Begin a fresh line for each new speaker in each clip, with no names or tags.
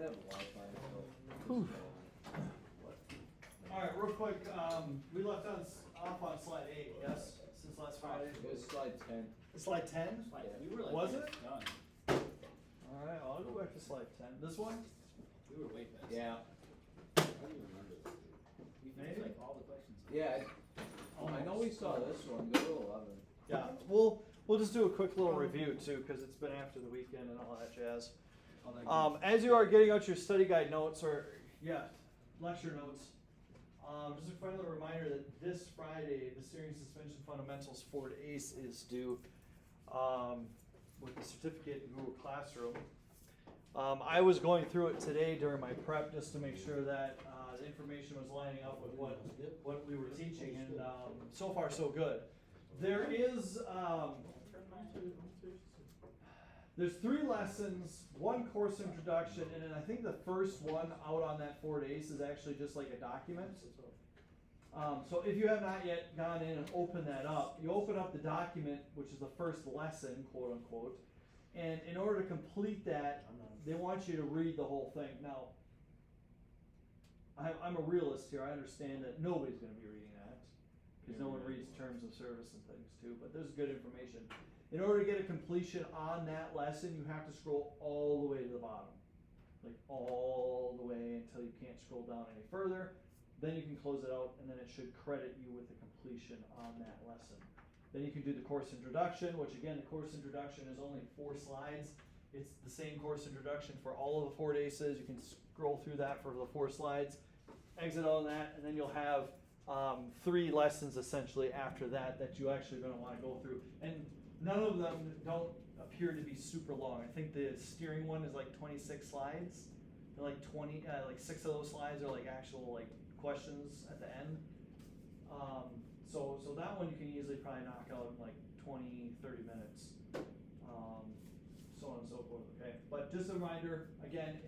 have Wi-Fi.
Whew. All right, real quick, we left off on slide 8, yes, since last Friday.
It was slide 10.
Slide 10?
We were like
Was it?
done.
All right, I'll go back to slide 10. This one?
We were way past.
Yeah.
I don't even remember this. We finished
Maybe?
like all the questions.
Yeah. I know we saw this one. Go to 11.
Yeah, we'll just do a quick little review too, because it's been after the weekend and all that jazz. As you are getting out your study guide notes, or lecture notes, just a final reminder that this Friday the Steering Suspension Fundamentals Ford ACE is due with the certificate in Google Classroom. I was going through it today during my prep just to make sure that the information was lining up with what we were teaching, and so far so good. There is there's 3 lessons, 1 course introduction, and then I think the first one out on that Ford ACE is actually just like a document. So if you have not yet gone in and opened that up, you open up the document, which is the first lesson, quote unquote, and in order to complete that, they want you to read the whole thing. Now, I'm a realist here. I understand that nobody's going to be reading that, because no one reads terms of service and things too, but there's good information. In order to get a completion on that lesson, you have to scroll all the way to the bottom. Like all the way until you can't scroll down any further. Then you can close it out, and then it should credit you with the completion on that lesson. Then you can do the course introduction, which again, the course introduction is only 4 slides. It's the same course introduction for all of the Ford ACEs. You can scroll through that for the 4 slides, exit on that, and then you'll have 3 lessons essentially after that you actually going to want to go through. And none of them don't appear to be super long. I think the steering one is like 26 slides. And like 6 of those slides are like actual like questions at the end. So that one you can easily probably knock out in like 20, 30 minutes. So on and so forth, okay? But just a reminder, again,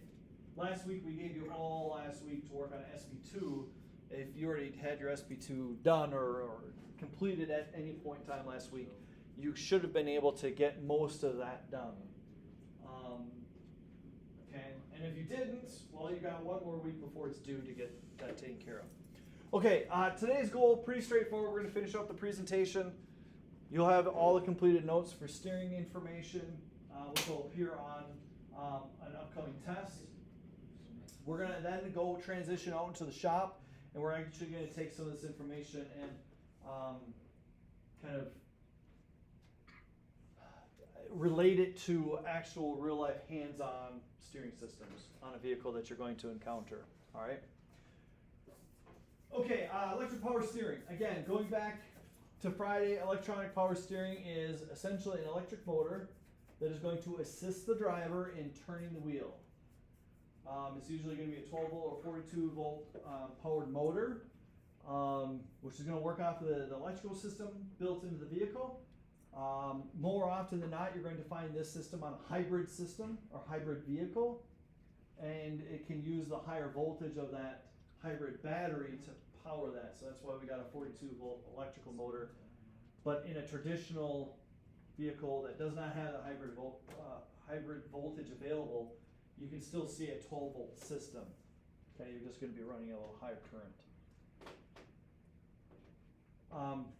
last week we gave you all last week to work on SB2. If you already had your SB2 done or completed at any point in time last week, you should have been able to get most of that done. Okay, and if you didn't, well, you got 1 more week before it's due to get that taken care of. Okay, today's goal, pretty straightforward. We're going to finish up the presentation. You'll have all the completed notes for steering information, which will appear on an upcoming test. We're going to then go transition out into the shop, and we're actually going to take some of this information and kind of relate it to actual real-life hands-on steering systems on a vehicle that you're going to encounter. All right. Okay, electric power steering. Again, going back to Friday, electronic power steering is essentially an electric motor that is going to assist the driver in turning the wheel. It's usually going to be a 12 volt or 42 volt powered motor, which is going to work off of the electrical system built into the vehicle. More often than not, you're going to find this system on a hybrid system or hybrid vehicle, and it can use the higher voltage of that hybrid battery to power that. So that's why we got a 42 volt electrical motor. But in a traditional vehicle that does not have the hybrid voltage available, you can still see a 12 volt system. Okay, you're just going to be running a little higher current.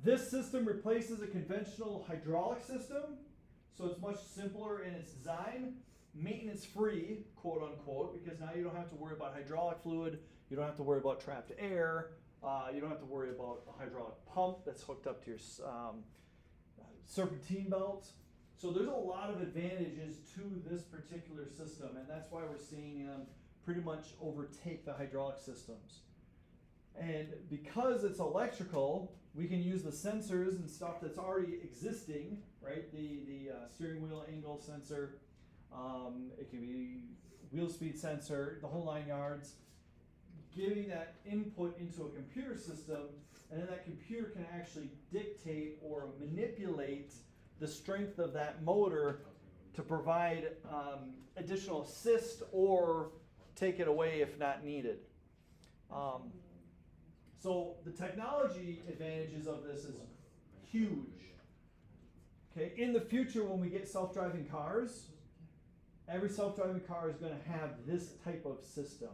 This system replaces a conventional hydraulic system, so it's much simpler in its design, maintenance free, quote unquote, because now you don't have to worry about hydraulic fluid, you don't have to worry about trapped air, you don't have to worry about a hydraulic pump that's hooked up to your serpentine belt. So there's a lot of advantages to this particular system, and that's why we're seeing them pretty much overtake the hydraulic systems. And because it's electrical, we can use the sensors and stuff that's already existing, right? The steering wheel angle sensor, it can be wheel speed sensor, the whole 9 yards, giving that input into a computer system, and then that computer can actually dictate or manipulate the strength of that motor to provide additional assist or take it away if not needed. So the technology advantages of this is huge. Okay, in the future when we get self-driving cars, every self-driving car is going to have this type of system.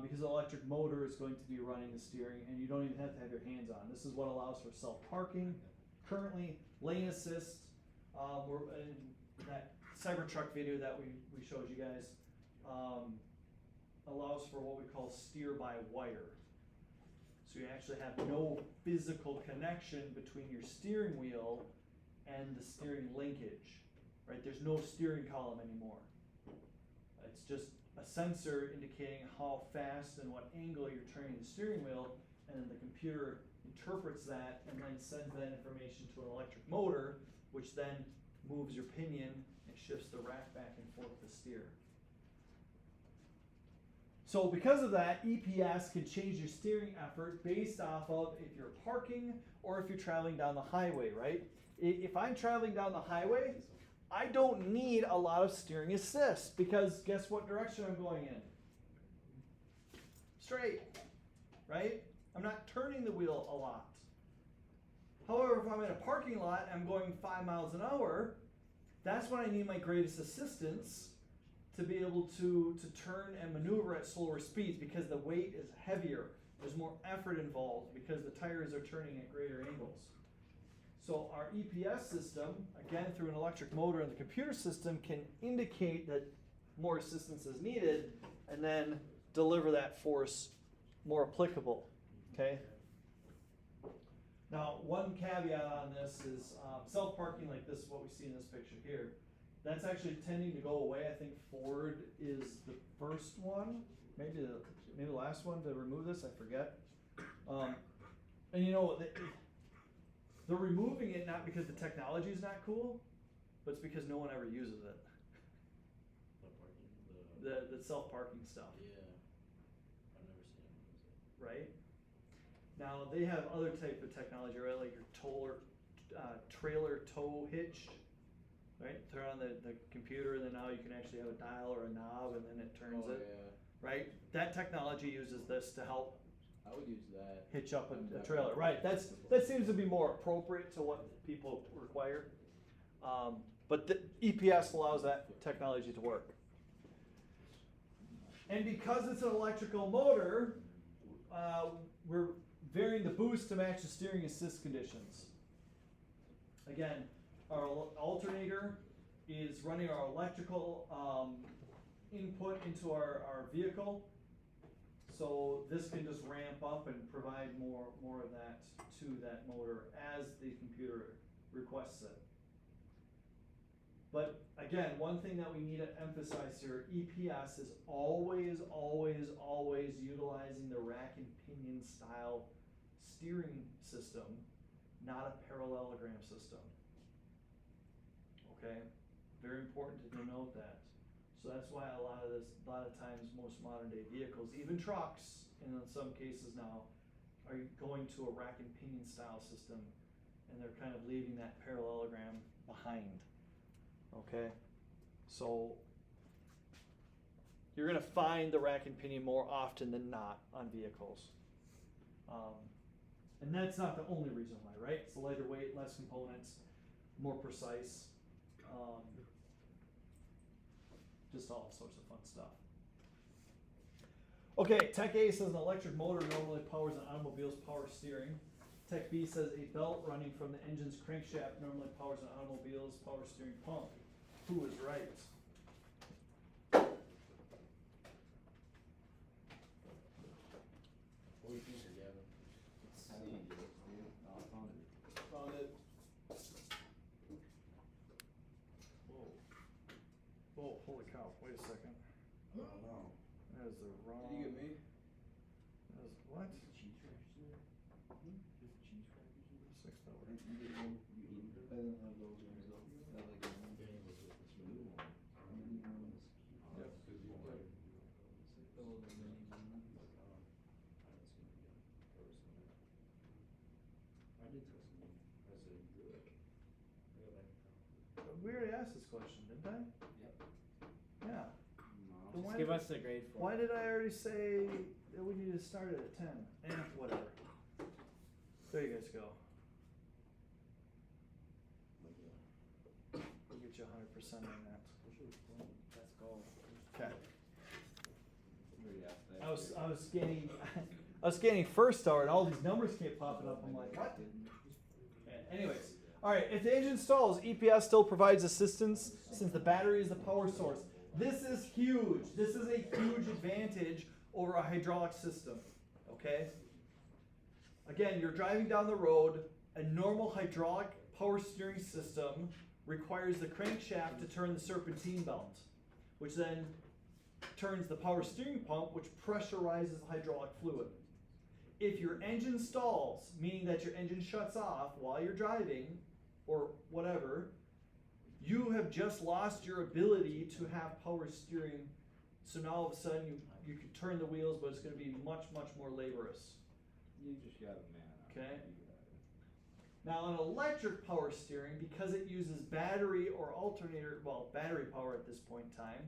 Because the electric motor is going to be running the steering, and you don't even have to have your hands on. This is what allows for self-parking. Currently, lane assist. We're in that Cybertruck video that we showed you guys. Allows for what we call steer by wire. So you actually have no physical connection between your steering wheel and the steering linkage, right? There's no steering column anymore. It's just a sensor indicating how fast and what angle you're turning the steering wheel, and then the computer interprets that and then sends that information to an electric motor, which then moves your pinion and shifts the rack back and forth to steer. So because of that, EPS can change your steering effort based off of if you're parking or if you're traveling down the highway, right? If I'm traveling down the highway, I don't need a lot of steering assist because guess what direction I'm going in? Straight, right? I'm not turning the wheel a lot. However, if I'm in a parking lot and I'm going 5 miles an hour, that's when I need my greatest assistance to be able to turn and maneuver at slower speeds because the weight is heavier. There's more effort involved because the tires are turning at greater angles. So our EPS system, again through an electric motor and the computer system, can indicate that more assistance is needed and then deliver that force more applicable, okay? Now, one caveat on this is self-parking like this, what we see in this picture here, that's actually tending to go away. I think Ford is the first one, maybe the last one to remove this, I forget. And you know, they're removing it not because the technology is not cool, but it's because no one ever uses it. The self-parking stuff.
Yeah, I've never seen them use it.
Right? Now they have other type of technology, right? Like your trailer tow hitch, right? Turn on the computer, and then now you can actually have a dial or a knob, and then it turns it.
Yeah.
Right? That technology uses this to help
I would use that.
hitch up a trailer. Right? That seems to be more appropriate to what people require. But the EPS allows that technology to work. And because it's an electrical motor, we're varying the boost to match the steering assist conditions. Again, our alternator is running our electrical input into our vehicle. So this can just ramp up and provide more of that to that motor as the computer requests it. But again, one thing that we need to emphasize here, EPS is always utilizing the rack and pinion style steering system, not a parallelogram system. Okay, very important to denote that. So that's why a lot of times most modern day vehicles, even trucks, and in some cases now, are going to a rack and pinion style system, and they're kind of leaving that parallelogram behind. Okay, so you're gonna find the rack and pinion more often than not on vehicles. And that's not the only reason why, right? It's the lighter weight, less components, more precise. Just all sorts of fun stuff. Okay, Tech A says an electric motor normally powers an automobile's power steering. Tech B says a belt running from the engine's crankshaft normally powers an automobile's power steering pump. Who is right?
What do you think, Gavin?
Found it.
Oh, holy cow, wait a second.
Oh no.
That is the wrong.
Did you get me?
That is what?
Cheese crackers in there? Just cheese crackers in there?
$6.
You get one. I didn't have those ones though. I like them.
Danny was with this new one.
Yep. Those are the minis.
I haven't seen it yet. I did tell someone. I said, good. I got back in town.
We already asked this question, didn't I?
Yep.
Yeah. Then
Just give us the grade for
Why
it.
did I already say that we need to start it at 10? Whatever. There you guys go. We'll get you 100% on that.
Let's go.
Okay.
Right after that.
I was scanning, I was scanning First Star and all these numbers kept popping up. I'm like, what? Okay, anyways, all right. If the engine stalls, EPS still provides assistance since the battery is the power source. This is huge. This is a huge advantage over a hydraulic system. Okay. Again, you're driving down the road. A normal hydraulic power steering system requires the crankshaft to turn the serpentine belt, which then turns the power steering pump, which pressurizes the hydraulic fluid. If your engine stalls, meaning that your engine shuts off while you're driving, or whatever, you have just lost your ability to have power steering. So now all of a sudden you can turn the wheels, but it's going to be much, much more laborious.
You just got a man.
Okay. Now on electric power steering, because it uses battery or alternator, well, battery power at this point in time,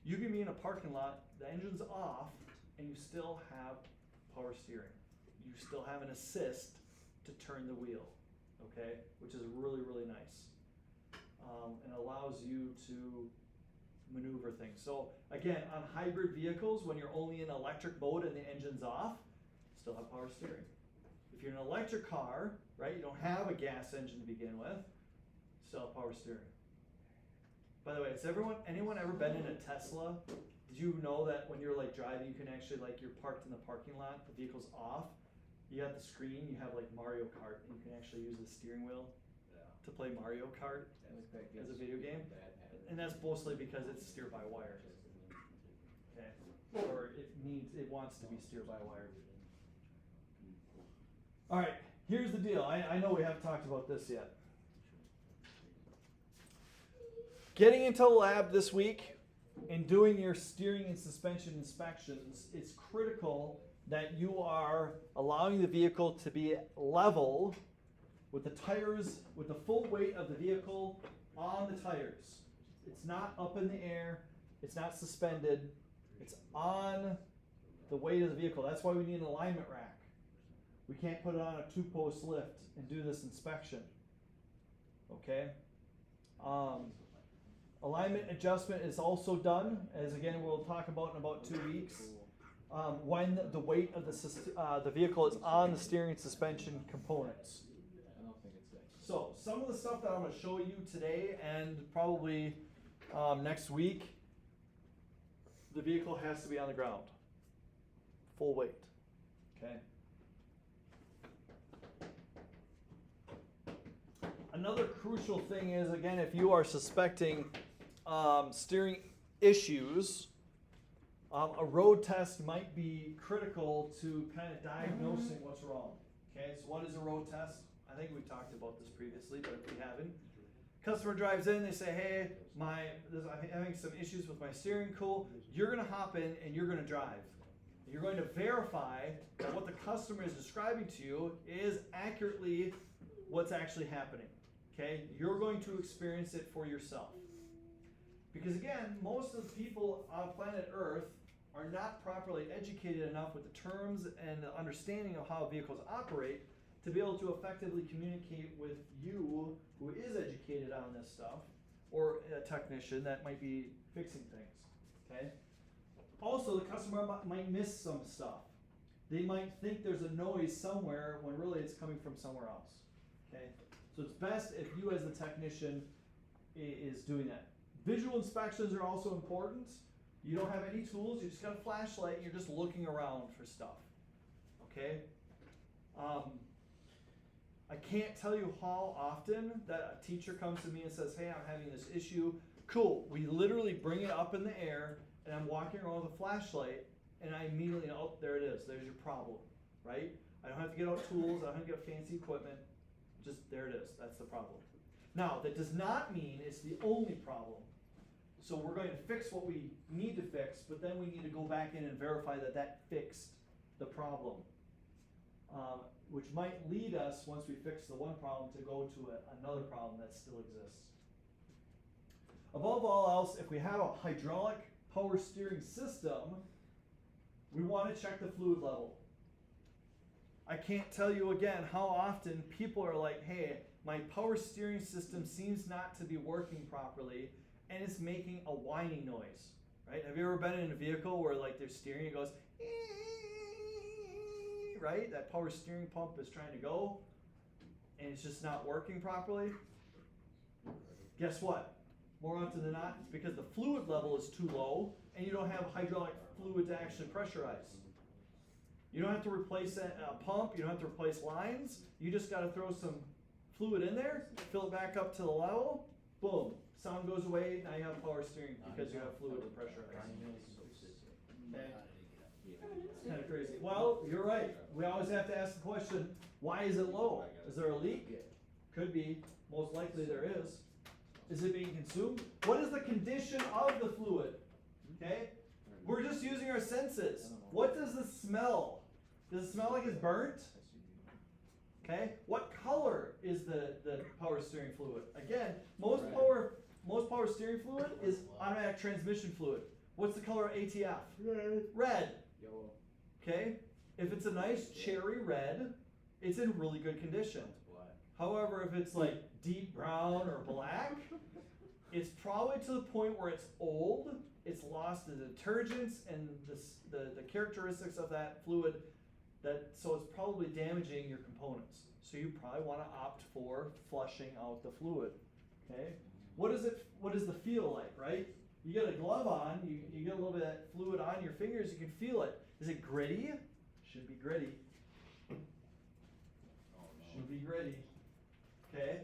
you can be in a parking lot, the engine's off, and you still have power steering. You still have an assist to turn the wheel, okay? Which is really, really nice. And allows you to maneuver things. So again, on hybrid vehicles, when you're only in electric mode and the engine's off, still have power steering. If you're in an electric car, right, you don't have a gas engine to begin with, still have power steering. By the way, has anyone ever been in a Tesla? Did you know that when you're like driving, you can actually, like, you're parked in the parking lot, the vehicle's off, you have the screen, you have like Mario Kart, and you can actually use the steering wheel to play Mario Kart as a video game? And that's mostly because it's steered by wire. Okay. Or it wants to be steered by wire. Alright, here's the deal. I know we haven't talked about this yet. Getting into the lab this week and doing your steering and suspension inspections, it's critical that you are allowing the vehicle to be level with the tires, with the full weight of the vehicle on the tires. It's not up in the air, it's not suspended, it's on the weight of the vehicle. That's why we need an alignment rack. We can't put it on a 2-post lift and do this inspection. Okay? Alignment adjustment is also done, as again we'll talk about in about 2 weeks. When the weight of the vehicle is on the steering and suspension components.
I don't think it's that.
So some of the stuff that I'm going to show you today and probably next week, the vehicle has to be on the ground, full weight. Okay. Another crucial thing is, again, if you are suspecting steering issues, a road test might be critical to kind of diagnosing what's wrong. Okay, so what is a road test? I think we talked about this previously, but if we haven't, customer drives in, they say, hey, I'm having some issues with my steering cool. You're going to hop in and you're going to drive. You're going to verify that what the customer is describing to you is accurately what's actually happening. Okay, you're going to experience it for yourself. Because again, most of the people on planet Earth are not properly educated enough with the terms and the understanding of how vehicles operate to be able to effectively communicate with you who is educated on this stuff, or a technician that might be fixing things. Okay. Also, the customer might miss some stuff. They might think there's a noise somewhere when really it's coming from somewhere else. Okay. So it's best if you as the technician is doing that. Visual inspections are also important. You don't have any tools, you just got a flashlight and you're just looking around for stuff. Okay? I can't tell you how often that a teacher comes to me and says, hey, I'm having this issue. Cool, we literally bring it up in the air and I'm walking around with a flashlight and I immediately know, oh, there it is, there's your problem, right? I don't have to get out tools, I don't have to get fancy equipment. Just there it is, that's the problem. Now, that does not mean it's the only problem. So we're going to fix what we need to fix, but then we need to go back in and verify that that fixed the problem. Which might lead us, once we fix the one problem, to go to another problem that still exists. Above all else, if we have a hydraulic power steering system, we want to check the fluid level. I can't tell you again how often people are like, hey, my power steering system seems not to be working properly, and it's making a whining noise, right? Have you ever been in a vehicle where like there's steering, it goes, right? That power steering pump is trying to go, and it's just not working properly. Guess what? More often than not, it's because the fluid level is too low, and you don't have hydraulic fluid to actually pressurize. You don't have to replace a pump, you don't have to replace lines, you just gotta throw some fluid in there, fill it back up to the level, boom, sound goes away, now you have power steering because you have fluid to pressurize. Okay? It's kinda crazy. Well, you're right, we always have to ask the question, why is it low? Is there a leak? Could be, most likely there is. Is it being consumed? What is the condition of the fluid? Okay? We're just using our senses. What does it smell? Does it smell like it's burnt? Okay? What color is the power steering fluid? Again, most power steering fluid is automatic transmission fluid. What's the color of ATF? Red.
Yellow.
Okay? If it's a nice cherry red, it's in really good condition. However, if it's like deep brown or black, it's probably to the point where it's old, it's lost the detergents and the characteristics of that fluid, so it's probably damaging your components. So you probably want to opt for flushing out the fluid. Okay? What is the feel like, right? You get a glove on, you get a little bit of that fluid on your fingers, you can feel it. Is it gritty? Should be gritty. Should be gritty. Okay?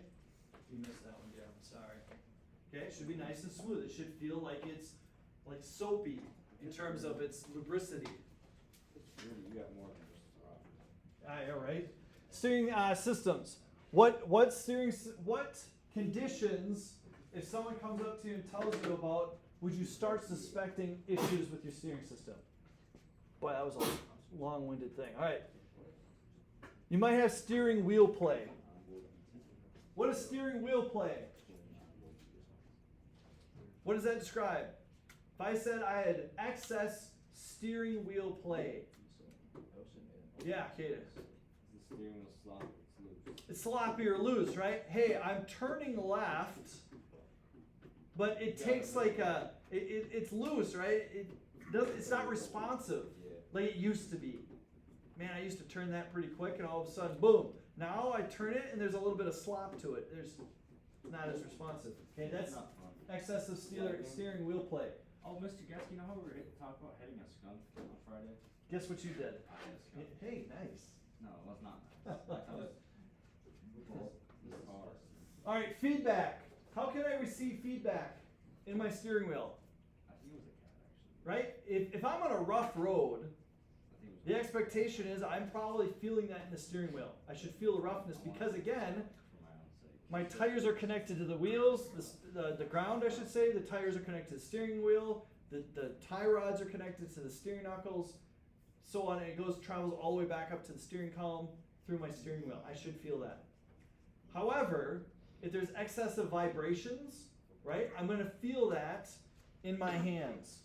You missed that one, Jeff, I'm sorry. Okay, it should be nice and smooth. It should feel like it's like soapy in terms of its lubricity.
You got more than just a rock.
Yeah, right. Steering systems. What conditions, if someone comes up to you and tells you about, would you start suspecting issues with your steering system? Boy, that was a long-winded thing. All right. You might have steering wheel play. What is steering wheel play? What does that describe? If I said I had excess steering wheel play. Yeah, Cadence.
The steering wheel slop, it's loose.
It's sloppy or loose, right? Hey, I'm turning left, but it takes like it's loose, right? It's not responsive like it used to be. Man, I used to turn that pretty quick, and all of a sudden, boom. Now I turn it, and there's a little bit of slop to it. There's not as responsive. Okay, that's
not fun.
excessive steering wheel play.
Oh, Mr. Guest, you know how we were talking about hitting a skunk on Friday?
Guess what you did?
I hit a skunk.
Hey, nice.
No, it was not nice. I was this car.
All right, feedback. How can I receive feedback in my steering wheel?
I think it was a cat, actually.
Right? If I'm on a rough road,
I think it was
the expectation is I'm probably feeling that in the steering wheel. I should feel the roughness because, again,
for my own sake.
my tires are connected to the wheels, the ground, I should say. The tires are connected to the steering wheel. The tie rods are connected to the steering knuckles. So on, it travels all the way back up to the steering column through my steering wheel. I should feel that. However, if there's excessive vibrations, right, I'm going to feel that in my hands.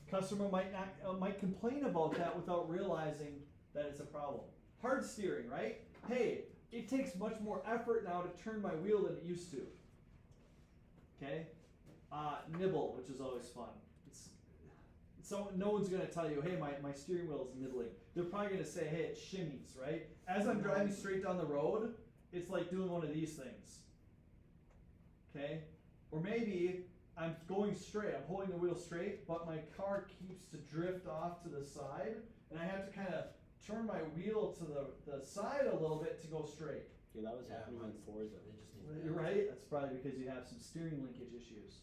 Customer might complain about that without realizing that it's a problem. Hard steering, right? Hey, it takes much more effort now to turn my wheel than it used to. Okay? Nibble, which is always fun. No one's going to tell you, hey, my steering wheel is nibbling. They're probably going to say, hey, it shimmies, right? As I'm driving straight down the road, it's like doing one of these things. Okay? Or maybe I'm going straight, I'm holding the wheel straight, but my car keeps to drift off to the side, and I have to kind of turn my wheel to the side a little bit to go straight.
Yeah, that was happening in Forza.
You're right. That's probably because you have some steering linkage issues.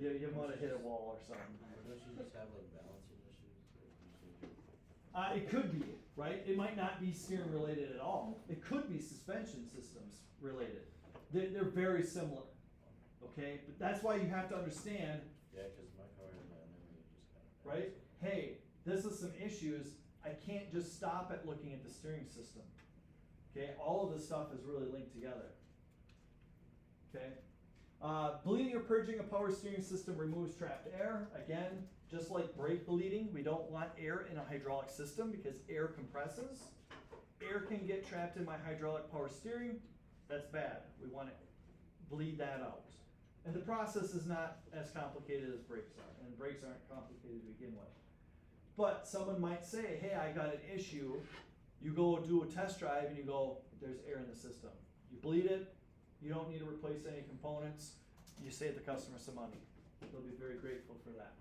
You want to hit a wall or something.
Don't you just have like balancing issues?
It could be, right? It might not be steering related at all. It could be suspension systems related. They're very similar, okay? But that's why you have to understand,
Yeah, because my car had that and then it just kind of.
right? Hey, this is some issues. I can't just stop at looking at the steering system. Okay, all of this stuff is really linked together. Okay, bleeding or purging a power steering system removes trapped air. Again, just like brake bleeding, we don't want air in a hydraulic system because air compresses. Air can get trapped in my hydraulic power steering. That's bad. We want to bleed that out. And the process is not as complicated as brakes are, and brakes aren't complicated to begin with. But someone might say, hey, I got an issue. You go do a test drive and you go, there's air in the system. You bleed it, you don't need to replace any components, you save the customer some money. They'll be very grateful for that.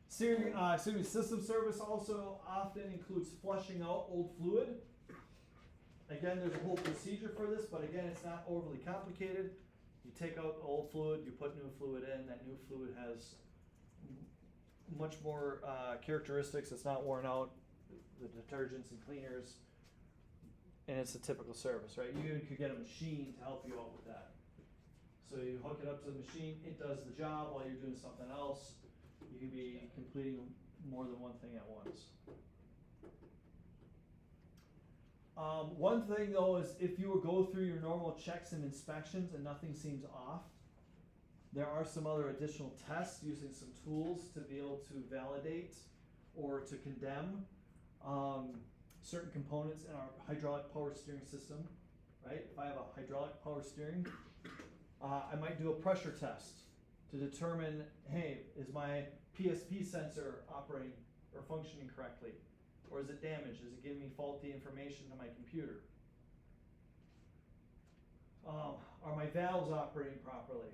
System service also often includes flushing out old fluid. Again, there's a whole procedure for this, but again, it's not overly complicated. You take out the old fluid, you put new fluid in, that new fluid has much more characteristics, it's not worn out, the detergents and cleaners, and it's a typical service, right? You even could get a machine to help you out with that. So you hook it up to the machine, it does the job while you're doing something else. You can be completing more than one thing at once. One thing though is if you would go through your normal checks and inspections and nothing seems off, there are some other additional tests using some tools to be able to validate or to condemn certain components in our hydraulic power steering system, right? If I have a hydraulic power steering, I might do a pressure test to determine, hey, is my PSP sensor operating or functioning correctly? Or is it damaged? Is it giving me faulty information to my computer? Are my valves operating properly?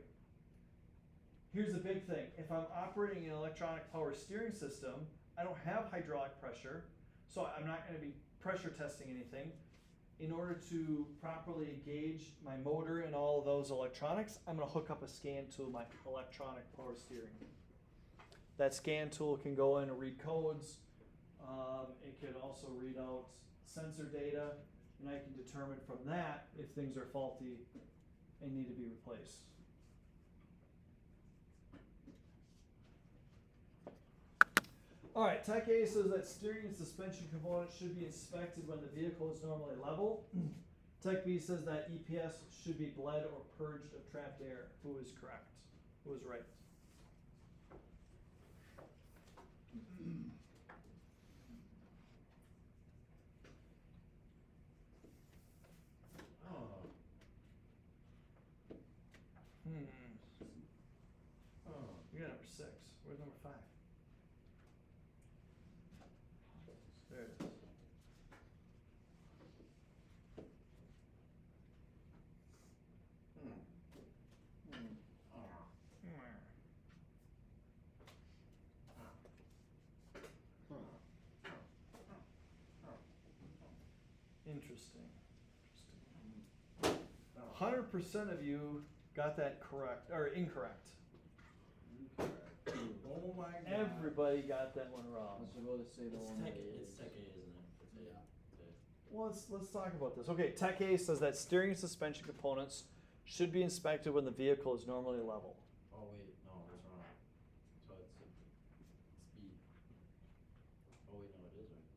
Here's the big thing. If I'm operating an electronic power steering system, I don't have hydraulic pressure, so I'm not going to be pressure testing anything. In order to properly gauge my motor and all of those electronics, I'm going to hook up a scan tool to my electronic power steering. That scan tool can go in and read codes. It can also read out sensor data, and I can determine from that if things are faulty and need to be replaced. Alright, Tech A says that steering and suspension components should be inspected when the vehicle is normally level. Tech B says that EPS should be bled or purged of trapped air. Who is correct? Who is right? You got number 6. Where's number 5? There it is. Interesting. 100% of you got that correct, or incorrect.
Oh my god.
Everybody got that one wrong.
I was about to say the one that
It's Tech A, isn't it? It's A.
Well, let's talk about this. Okay, Tech A says that steering and suspension components should be inspected when the vehicle is normally level.
Oh wait, no, that's wrong. So it's speed. Oh wait, no, it is right.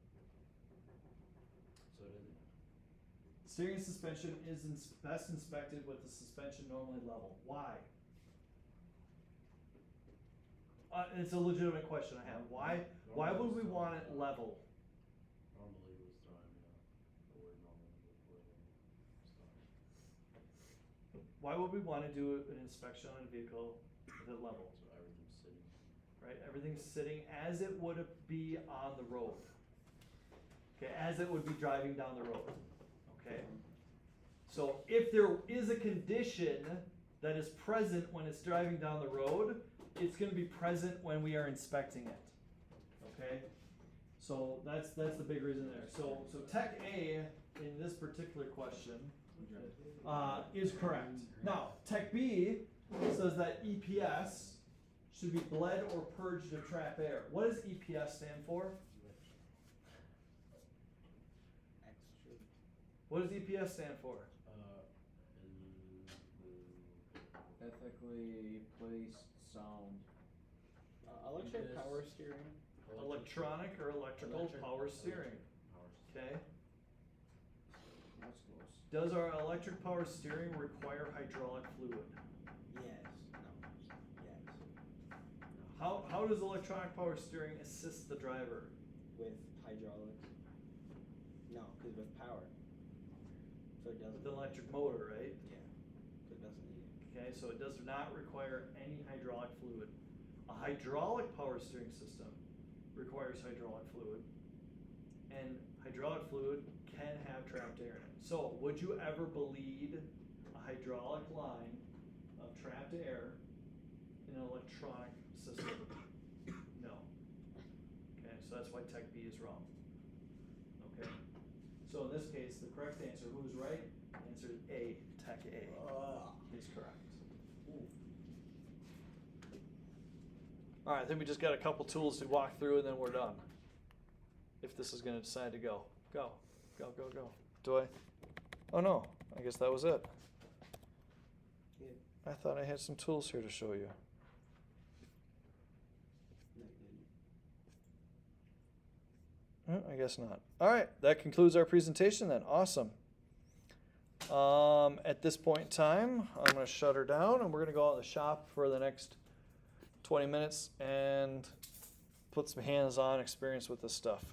So it isn't.
Steering and suspension is best inspected with the suspension normally level. Why? It's a legitimate question I have. Why would we want it level?
Normally it was throwing me off. The word normally before the start.
Why would we want to do an inspection on a vehicle with it level?
So everything's sitting.
Right? Everything's sitting as it would be on the road. Okay, as it would be driving down the road. Okay? So if there is a condition that is present when it's driving down the road, it's going to be present when we are inspecting it. Okay? So that's the big reason there. So Tech A in this particular question is correct. Now, Tech B says that EPS should be bled or purged of trap air. What does EPS stand for? What does EPS stand for?
ethically placed sound.
Electric
EPS.
power steering.
Electronic or electrical power steering. Okay.
That's close.
Does our electric power steering require hydraulic fluid?
Yes. No. Yes.
How does electronic power steering assist the driver?
With hydraulics. No, because with power. So it doesn't.
With an electric motor, right?
Yeah. So it doesn't need it.
Okay, so it does not require any hydraulic fluid. A hydraulic power steering system requires hydraulic fluid, and hydraulic fluid can have trapped air in it. So, would you ever bleed a hydraulic line of trapped air in an electronic system? No. Okay, so that's why Tech B is wrong. Okay, so in this case, the correct answer, who's right? Answer A, Tech A is correct. All right, I think we just got a couple tools to walk through and then we're done. If this is gonna decide to go. Go, go, go, go. Do I? Oh no, I guess that was it.
Yeah.
I thought I had some tools here to show you.
No, you didn't.
I guess not. All right, that concludes our presentation then. Awesome. At this point in time, I'm going to shut her down and we're going to go out in the shop for the next 20 minutes and put some hands-on experience with this stuff.